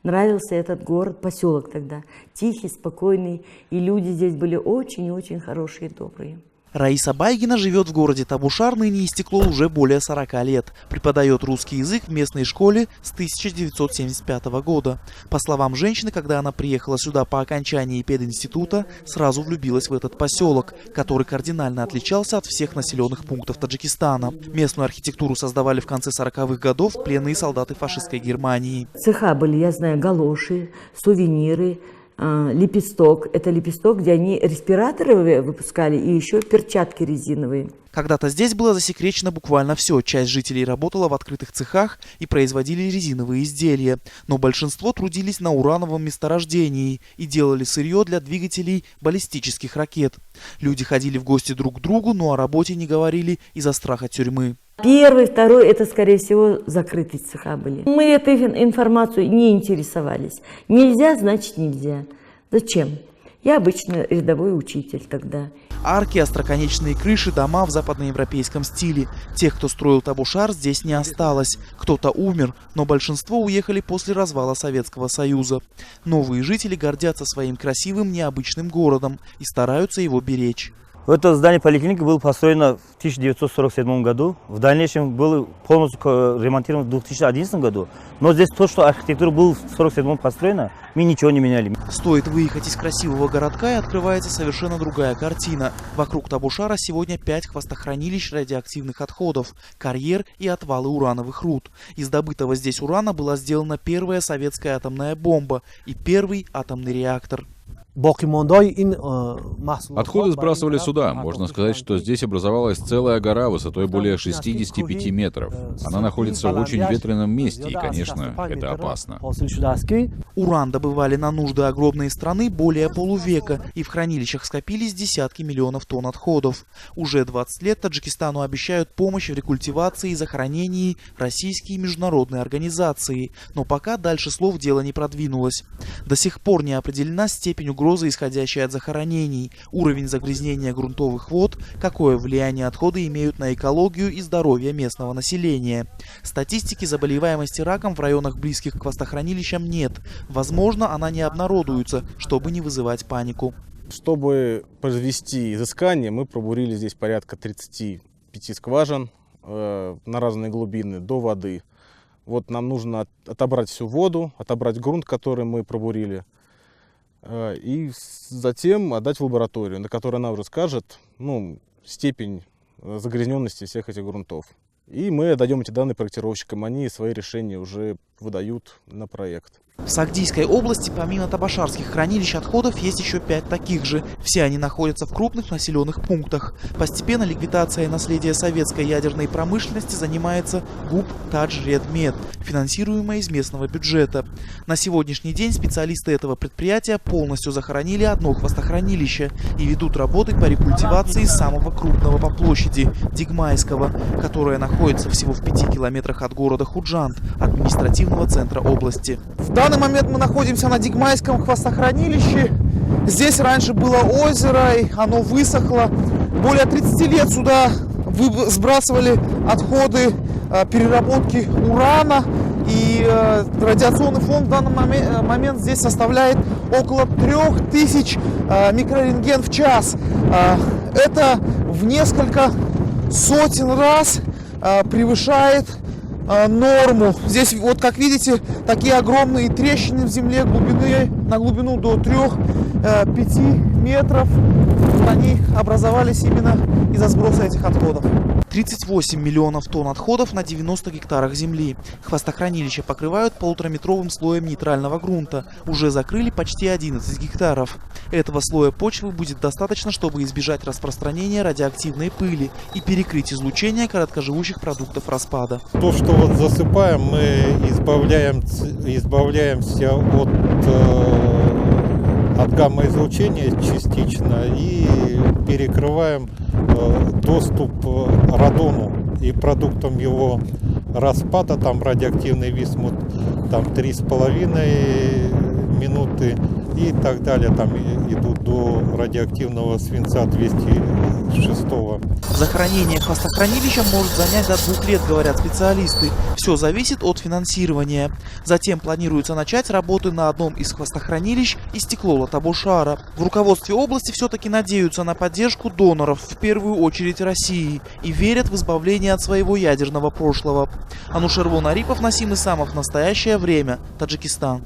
нравился этот город, поселок тогда. Тихий, спокойный, и люди здесь были очень-очень хорошие и добрые. Раиса Байгина живет в городе Табушар, ныне истекло уже более 40 лет. Преподает русский язык в местной школе с 1975 года. По словам женщины, когда она приехала сюда по окончании пединститута, сразу влюбилась в этот поселок, который кардинально отличался от всех населенных пунктов Таджикистана. Местную архитектуру создавали в конце 40-х годов пленные солдаты фашистской Германии. Цеха были, я знаю, галоши, сувениры, лепесток. Это лепесток, где они респираторы выпускали и еще перчатки резиновые. Когда-то здесь было засекречено буквально все. Часть жителей работала в открытых цехах и производили резиновые изделия. Но большинство трудились на урановом месторождении и делали сырье для двигателей баллистических ракет. Люди ходили в гости друг к другу, но о работе не говорили из-за страха тюрьмы. Первый, второй, это, скорее всего, закрытые цеха были. Мы этой информацией не интересовались. Нельзя, значит нельзя. Зачем? Я обычно рядовой учитель тогда. Арки, остроконечные крыши, дома в западноевропейском стиле. Тех, кто строил Табушар, здесь не осталось. Кто-то умер, но большинство уехали после развала Советского Союза. Новые жители гордятся своим красивым, необычным городом и стараются его беречь. Это здание поликлиники было построено в 1947 году. В дальнейшем было полностью ремонтировано в 2011 году. Но здесь то, что архитектура была в 1947 построена, мы ничего не меняли. Стоит выехать из красивого городка, и открывается совершенно другая картина. Вокруг Табушара сегодня 5 хвостохранилищ радиоактивных отходов, карьер и отвалы урановых руд. Из добытого здесь урана была сделана первая советская атомная бомба и первый атомный реактор. Отходы сбрасывали сюда. Можно сказать, что здесь образовалась целая гора высотой более 65 метров. Она находится в очень ветреном месте, и, конечно, это опасно. Уран добывали на нужды огромной страны более полувека, и в хранилищах скопились десятки миллионов тонн отходов. Уже 20 лет Таджикистану обещают помощь в рекультивации и захоронении российские и международные организации, но пока дальше слов дело не продвинулось. До сих пор не определена степень угрозы, исходящие от захоронений, уровень загрязнения грунтовых вод, какое влияние отходы имеют на экологию и здоровье местного населения. Статистики заболеваемости раком в районах, близких к хвостохранилищам, нет. Возможно, она не обнародуется, чтобы не вызывать панику. Чтобы произвести изыскание, мы пробурили здесь порядка 35 скважин на разные глубины до воды. Вот нам нужно отобрать всю воду, отобрать грунт, который мы пробурили, и затем отдать в лабораторию, на которой она уже скажет степень загрязненности всех этих грунтов. И мы отдаем эти данные проектировщикам, они свои решения уже выдают на проект. В Сагдийской области помимо табашарских хранилищ отходов есть еще 5 таких же. Все они находятся в крупных населенных пунктах. Постепенно ликвидацией наследия советской ядерной промышленности занимается ГУП «Таджредмет», финансируемая из местного бюджета. На сегодняшний день специалисты этого предприятия полностью захоронили одно хвостохранилище и ведут работы по рекультивации самого крупного по площади – Дигмайского, которое находится всего в 5 километрах от города Худжанд, административного центра области. В данный момент мы находимся на Дигмайском хвостохранилище. Здесь раньше было озеро, и оно высохло. Более 30 лет сюда сбрасывали отходы переработки урана. И радиационный фон в данный момент здесь составляет около 3000 микрорентген в час. Это в несколько сотен раз превышает норму. Здесь, вот как видите, такие огромные трещины в земле на глубину до 3-5 метров. Они образовались именно из-за сброса этих отходов. 38 миллионов тонн отходов на 90 гектарах земли. Хвостохранилища покрывают полутораметровым слоем нейтрального грунта. Уже закрыли почти 11 гектаров. Этого слоя почвы будет достаточно, чтобы избежать распространения радиоактивной пыли и перекрыть излучение короткоживущих продуктов распада. То, что вот засыпаем, мы избавляемся от гамма-излучения частично и перекрываем доступ радону и продуктам его распада. Там радиоактивный висмут 3,5 минуты, и так далее. Там идут до радиоактивного свинца 206. Захоронение хвостохранилища может занять до 2 лет, говорят специалисты. Все зависит от финансирования. Затем планируется начать работы на одном из хвостохранилищ из стеклолотобошара. В руководстве области все-таки надеются на поддержку доноров, в первую очередь России, и верят в избавление от своего ядерного прошлого. Анушервон Арипов, Насим Исамов. Настоящее время. Таджикистан.